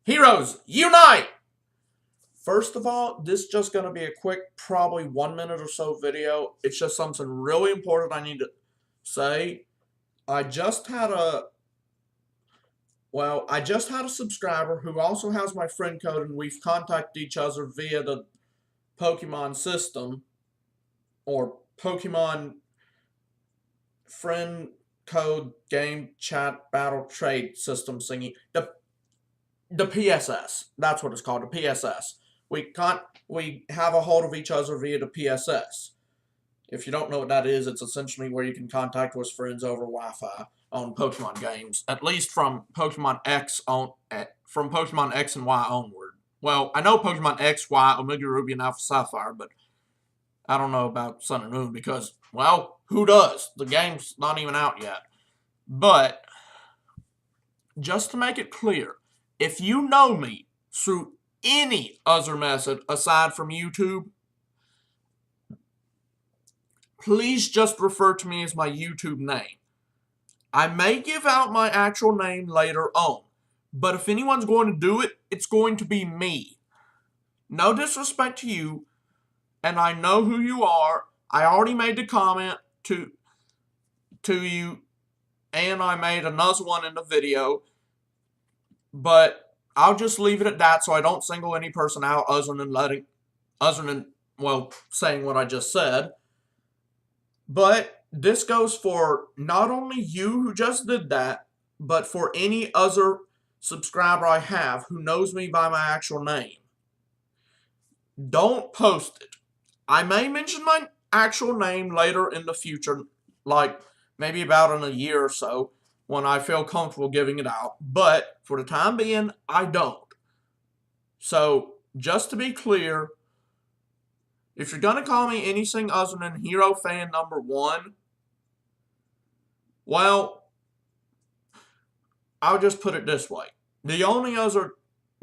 Heroes, unite! First of all, this is just going to be a quick, probably 1 minute or so video. It's just something really important I need to say. I just had a, I just had a subscriber who also has my friend code, and we've contacted each other via the Pokemon system or Pokemon friend code game chat battle trade system thingy. The PSS. That's what it's called, the PSS. We have a hold of each other via the PSS. If you don't know what that is, it's essentially where you can contact with friends over Wi-Fi on Pokemon games, at least from Pokemon X and Y onward. Well, I know Pokemon X, Y, Omega Ruby, and Alpha Sapphire, but I don't know about Sun and Moon because, well, who does? The game's not even out yet. But just to make it clear, if you know me through any other method aside from YouTube, please just refer to me as my YouTube name. I may give out my actual name later on, but if anyone's going to do it, it's going to be me. No disrespect to you, and I know who you are. I already made the comment to you, and I made another one in the video, but I'll just leave it at that so I don't single any person out other than saying what I just said. But this goes for not only you who just did that, but for any other subscriber I have who knows me by my actual name. Don't post it. I may mention my actual name later in the future, like maybe about in a year or so, when I feel comfortable giving it out. But for the time being, I don't. So, just to be clear, if you're going to call me anything other than Hero Fan number 1, well, I'll just put it this way. The only other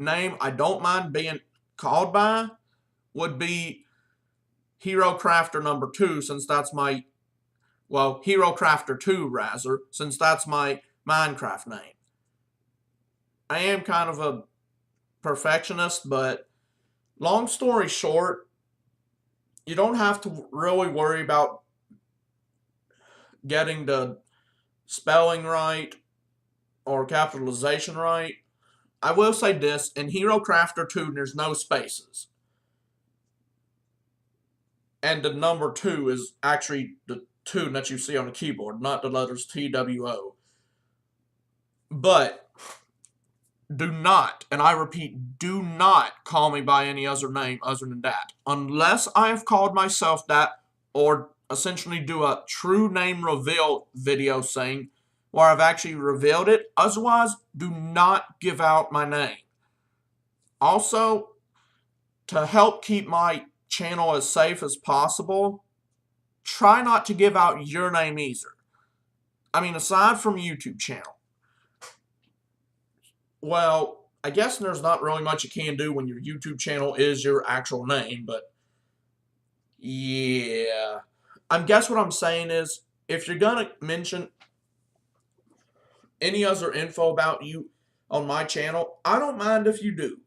name I don't mind being called by would be Hero Crafter number 2, since that's my, Hero Crafter 2, rather, since that's my Minecraft name. I am kind of a perfectionist, but long story short, you don't have to really worry about getting the spelling right or capitalization right. I will say this, in Hero Crafter 2, there's no spaces. And the number 2 is actually the 2 that you see on the keyboard, not the letters TWO. But do not, and I repeat, do not call me by any other name other than that. Unless I have called myself that, or essentially do a true name reveal video saying where I've actually revealed it. Otherwise, do not give out my name. Also, to help keep my channel as safe as possible, try not to give out your name either. I mean, aside from YouTube channel. Well, I guess there's not really much you can do when your YouTube channel is your actual name, but yeah. I guess what I'm saying is, if you're going to mention any other info about you on my channel, I don't mind if you do.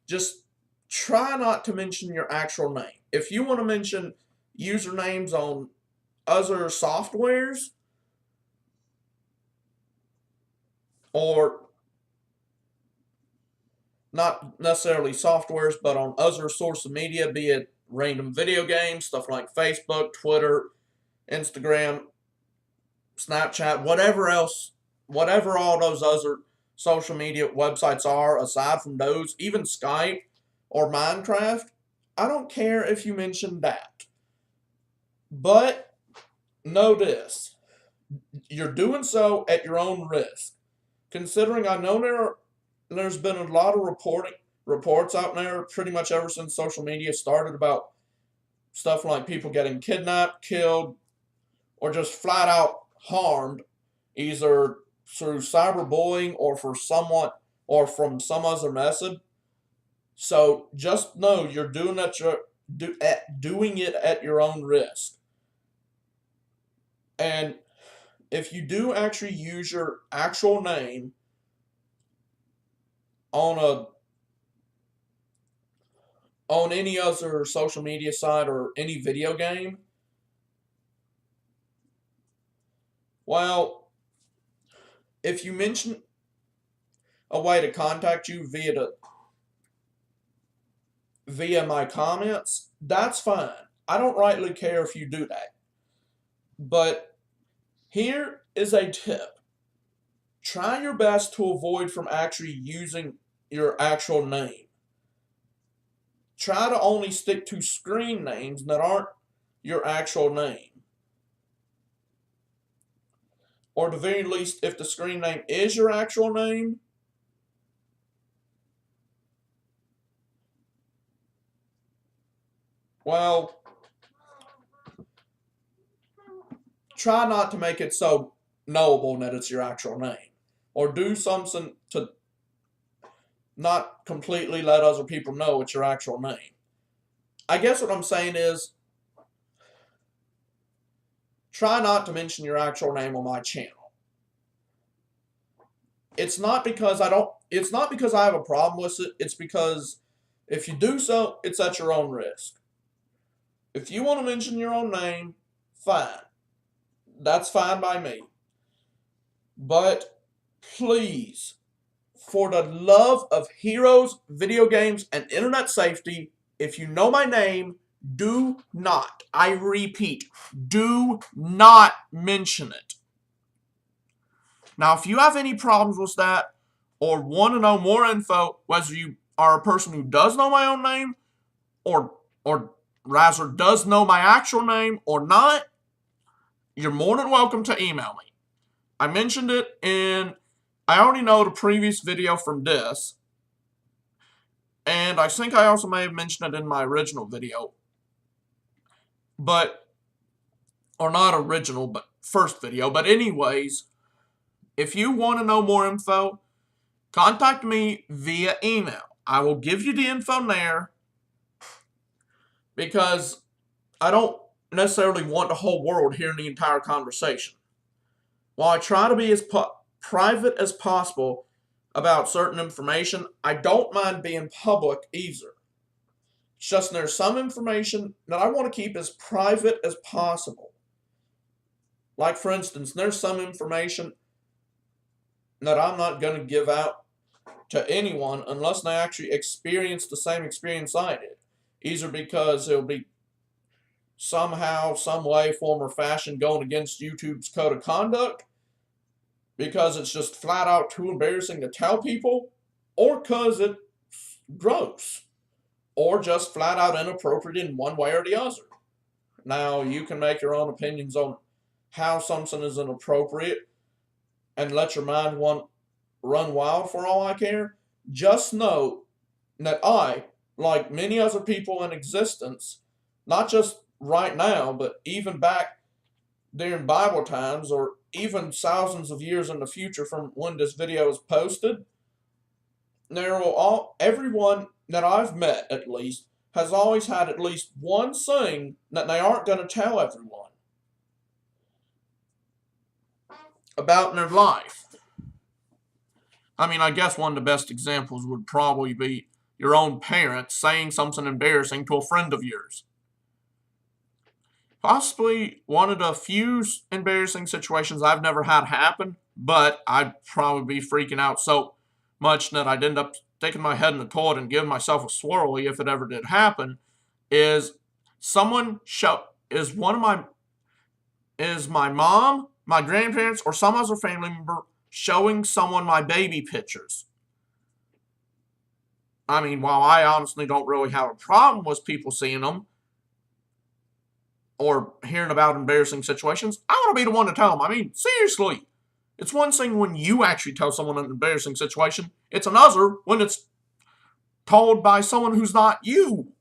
Just try not to mention your actual name. If you want to mention usernames on other softwares, or not necessarily softwares, but on other sources of media, be it random video games, stuff like Facebook, Twitter, Instagram, Snapchat, whatever all those other social media websites are, aside from those, even Skype or Minecraft, I don't care if you mention that. But know this, you're doing so at your own risk. Considering I know there's been a lot of reports out there pretty much ever since social media started about stuff like people getting kidnapped, killed, or just flat out harmed, either through cyberbullying or from some other method. So just know you're doing doing it at your own risk. And if you do actually use your actual name on a on any other social media site or any video game, well, if you mention a way to contact you via my comments, that's fine. I don't rightly care if you do that. But here is a tip. Try your best to avoid from actually using your actual name. Try to only stick to screen names that aren't your actual name. Or at the very least, if the screen name is your actual name, well, try not to make it so knowable that it's your actual name. Or do something to not completely let other people know it's your actual name. I guess what I'm saying is, try not to mention your actual name on my channel. It's not because I have a problem with it. It's because if you do so, it's at your own risk. If you want to mention your own name, fine. That's fine by me. But please, for the love of heroes, video games, and internet safety, if you know my name, do not, I repeat, do not mention it. Now, if you have any problems with that, or want to know more info, whether you are a person who does know my own name, or rather does know my actual name or not, you're more than welcome to email me. I mentioned it in, I already know the previous video from this, and I think I also may have mentioned it in my original video, but, or not original, but first video, but anyways, if you want to know more info, contact me via email. I will give you the info there, because I don't necessarily want the whole world hearing the entire conversation. While I try to be as private as possible about certain information, I don't mind being public either. It's just there's some information that I want to keep as private as possible. Like, for instance, there's some information that I'm not going to give out to anyone unless they actually experience the same experience I did. Either because it'll be somehow, some way, form, or fashion going against YouTube's code of conduct, because it's just flat out too embarrassing to tell people, or because it's gross, or just flat out inappropriate in one way or the other. Now, you can make your own opinions on how something is inappropriate and let your mind run wild for all I care. Just know that I, like many other people in existence, not just right now, but even back during Bible times, or even thousands of years in the future from when this video is posted, everyone that I've met, at least, has always had at least one thing that they aren't going to tell everyone about in their life. I mean, I guess one of the best examples would probably be your own parents saying something embarrassing to a friend of yours. Possibly one of the few embarrassing situations I've never had happen, but I'd probably be freaking out so much that I'd end up sticking my head in the toilet and giving myself a swirly if it ever did happen, is my mom, my grandparents, or some other family member showing someone my baby pictures. I mean, while I honestly don't really have a problem with people seeing them or hearing about embarrassing situations, I want to be the one to tell them. I mean, seriously. It's one thing when you actually tell someone an embarrassing situation. It's another when it's told by someone who's not you.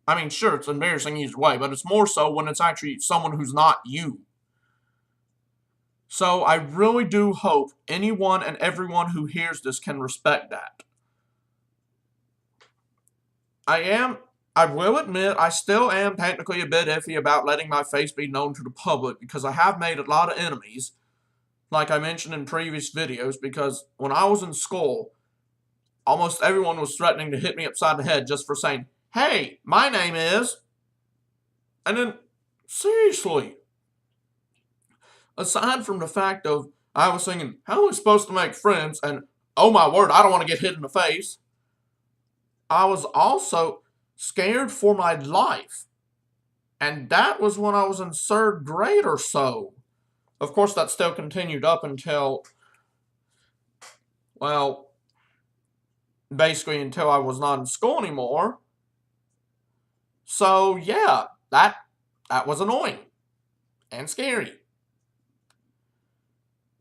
I mean, sure, it's embarrassing either way, but it's more so when it's actually someone who's not you. So I really do hope anyone and everyone who hears this can respect that. I will admit, I still am technically a bit iffy about letting my face be known to the public, because I have made a lot of enemies, like I mentioned in previous videos, because when I was in school, almost everyone was threatening to hit me upside the head just for saying, hey, my name is, and then, seriously, aside from the fact of, I was thinking, how am I supposed to make friends, and, oh my word, I don't want to get hit in the face, I was also scared for my life. And that was when I was in 3rd grade or so. Of course, that still continued up until, well, basically until I was not in school anymore. So, yeah, that was annoying and scary.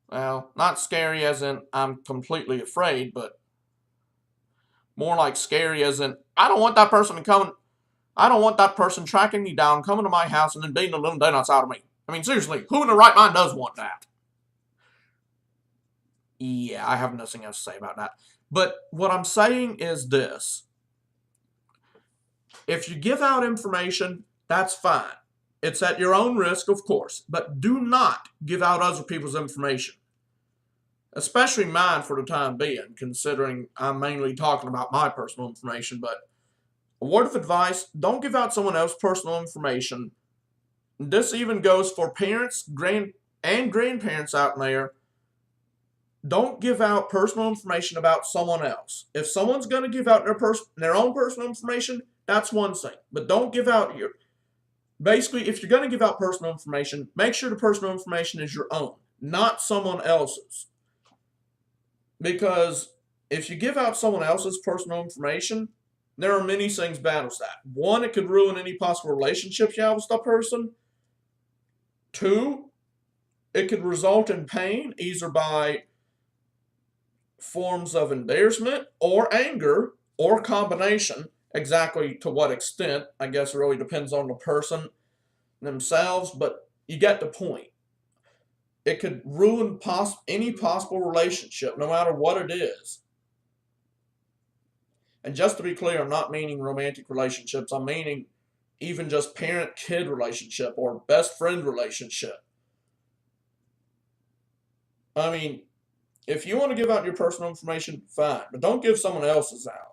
Well, not scary as in I'm completely afraid, but more like scary as in I don't want that person tracking me down, coming to my house, and then beating the living daylights out of me. I mean, seriously, who in their right mind does want that? Yeah, I have nothing else to say about that. But what I'm saying is this. If you give out information, that's fine. It's at your own risk, of course, but do not give out other people's information. Especially mine for the time being, considering I'm mainly talking about my personal information, but a word of advice, don't give out someone else's personal information. This even goes for parents, and grandparents out there. Don't give out personal information about someone else. If someone's going to give out their own personal information, that's one thing. But don't give out your... Basically, if you're going to give out personal information, make sure the personal information is your own, not someone else's. Because if you give out someone else's personal information, there are many things bad with that. One, it could ruin any possible relationship you have with that person. 2, it could result in pain, either by forms of embarrassment or anger or combination. Exactly to what extent, I guess it really depends on the person themselves, but you get the point. It could ruin any possible relationship, no matter what it is. And just to be clear, I'm not meaning romantic relationships. I'm meaning even just parent-kid relationship or best friend relationship. I mean, if you want to give out your personal information, fine, but don't give someone else's out.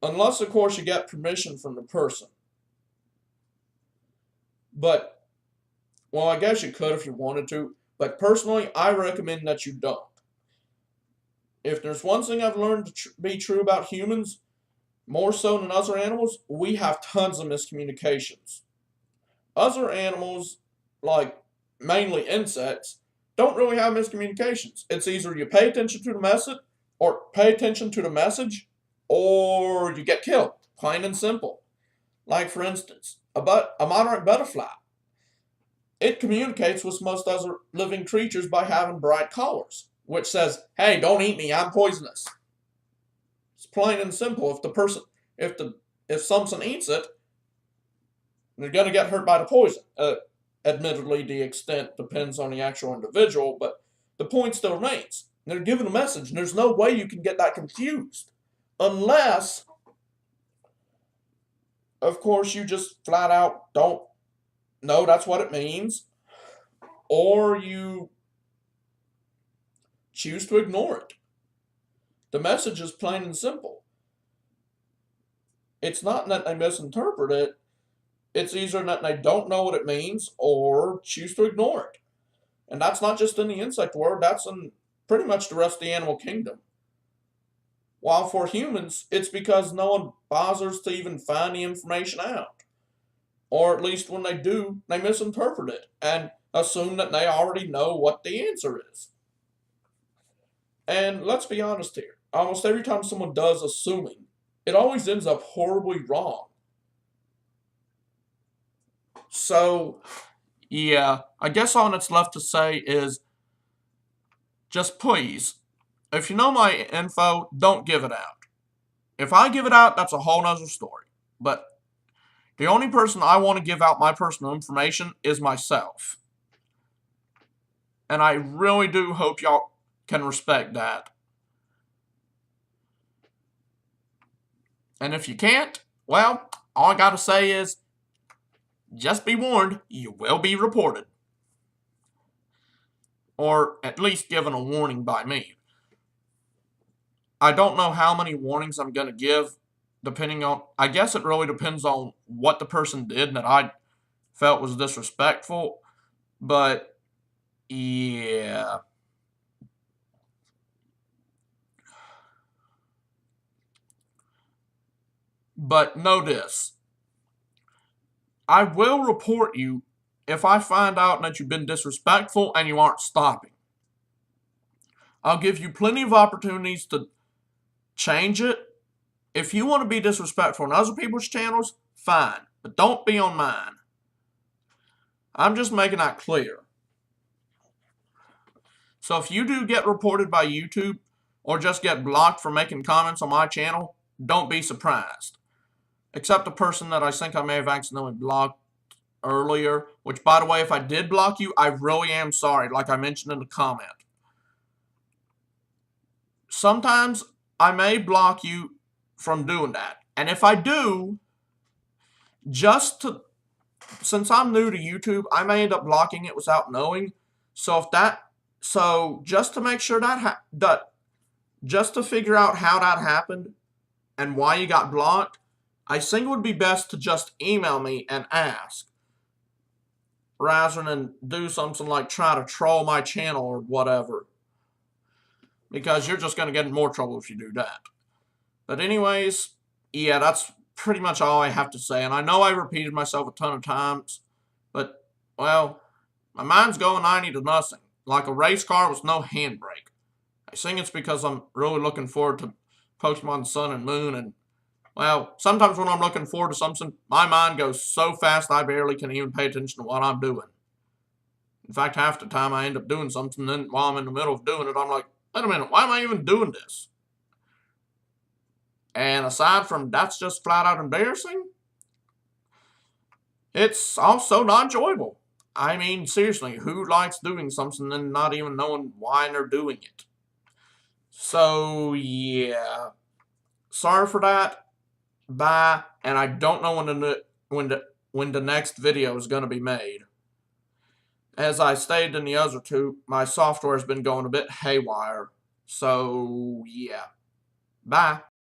Unless, of course, you get permission from the person. But, well, I guess you could if you wanted to, but personally, I recommend that you don't. If there's one thing I've learned to be true about humans, more so than other animals, we have tons of miscommunications. Other animals, like mainly insects, don't really have miscommunications. It's either you pay attention to the message, or you get killed. Plain and simple. Like, for instance, a monarch butterfly. It communicates with most other living creatures by having bright colors, which says, hey, don't eat me, I'm poisonous. It's plain and simple. If something eats it, they're going to get hurt by the poison. Admittedly, the extent depends on the actual individual, but the point still remains. They're giving a message, and there's no way you can get that confused. Unless, of course, you just flat out don't know that's what it means, or you choose to ignore it. The message is plain and simple. It's not that they misinterpret it, it's either that they don't know what it means or choose to ignore it. And that's not just in the insect world, that's in pretty much the rest of the animal kingdom. While for humans, it's because no one bothers to even find the information out. Or at least when they do, they misinterpret it and assume that they already know what the answer is. And let's be honest here, almost every time someone does assuming, it always ends up horribly wrong. So, yeah, I guess all that's left to say is just please, if you know my info, don't give it out. If I give it out, that's a whole nother story. But the only person I want to give out my personal information is myself. And I really do hope y'all can respect that. And if you can't, well, all I gotta say is, just be warned, you will be reported. Or at least given a warning by me. I don't know how many warnings I'm gonna give, depending on, I guess it really depends on what the person did that I felt was disrespectful. But yeah. But know this, I will report you if I find out that you've been disrespectful and you aren't stopping. I'll give you plenty of opportunities to change it. If you want to be disrespectful on other people's channels, fine, but don't be on mine. I'm just making that clear. So if you do get reported by YouTube or just get blocked for making comments on my channel, don't be surprised. Except the person that I think I may have accidentally blocked earlier, which, by the way, if I did block you, I really am sorry, like I mentioned in the comment. Sometimes I may block you from doing that. And if I do, since I'm new to YouTube, I may end up blocking it without knowing. So just to make sure just to figure out how that happened and why you got blocked, I think it would be best to just email me and ask, rather than do something like try to troll my channel or whatever. Because you're just going to get in more trouble if you do that. But anyways, yeah, that's pretty much all I have to say. And I know I repeated myself a ton of times, but, well, my mind's going 90 to nothing, like a race car with no handbrake. I think it's because I'm really looking forward to Pokemon Sun and Moon, and, well, sometimes when I'm looking forward to something, my mind goes so fast I barely can even pay attention to what I'm doing. In fact, half the time I end up doing something, then while I'm in the middle of doing it, I'm like, wait a minute, why am I even doing this? And aside from that's just flat out embarrassing, it's also not enjoyable. I mean, seriously, who likes doing something and not even knowing why they're doing it? So, yeah. Sorry for that. Bye. And I don't know when the next video is going to be made. As I stated in the other two, my software has been going a bit haywire. So, yeah. Bye.